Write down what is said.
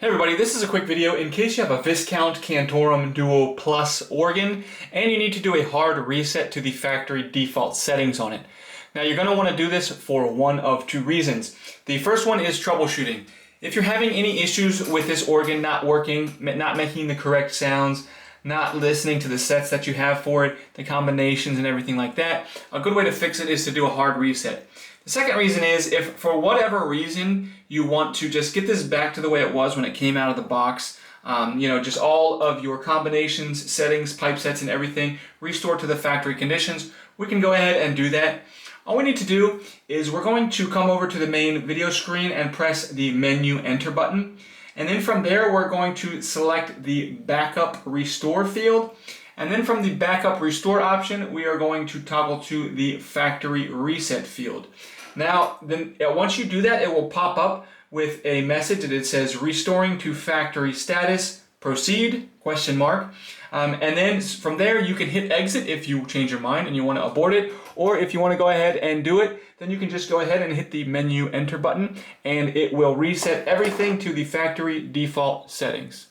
Hey everybody, this is a quick video in case you have a Viscount Cantorum Duo Plus organ and you need to do a hard reset to the factory default settings on it. Now you're going to want to do this for one of two reasons. The first one is troubleshooting. If you're having any issues with this organ not working, not making the correct sounds, not listening to the sets that you have for it, the combinations and everything like that, a good way to fix it is to do a hard reset. The second reason is if for whatever reason you want to just get this back to the way it was when it came out of the box, just all of your combinations, settings, pipe sets and everything restored to the factory conditions, we can go ahead and do that. All we need to do is we're going to come over to the main video screen and press the menu enter button. And then from there we're going to select the backup restore field. And then from the backup restore option, we are going to toggle to the factory reset field. Now, then once you do that, it will pop up with a message that it says restoring to factory status, proceed, ? And then from there, you can hit exit if you change your mind and you want to abort it, or if you want to go ahead and do it, then you can just go ahead and hit the menu enter button and it will reset everything to the factory default settings.